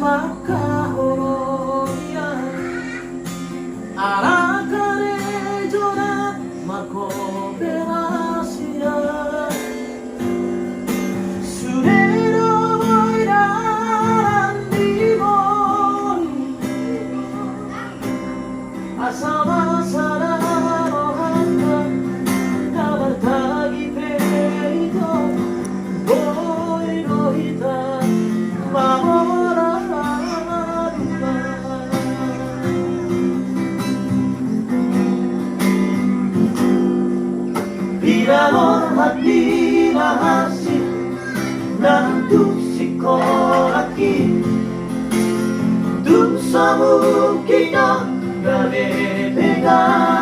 pagkahuluyan. Arakarejo na makoperasya. Surero mo'y narandigon, asama sa narohan ka, nabartagi perito, boy rohita, mamoran ka. Pinamor at pinahasin ng tuksikolaki, dun sa mukha niya gabi-biga.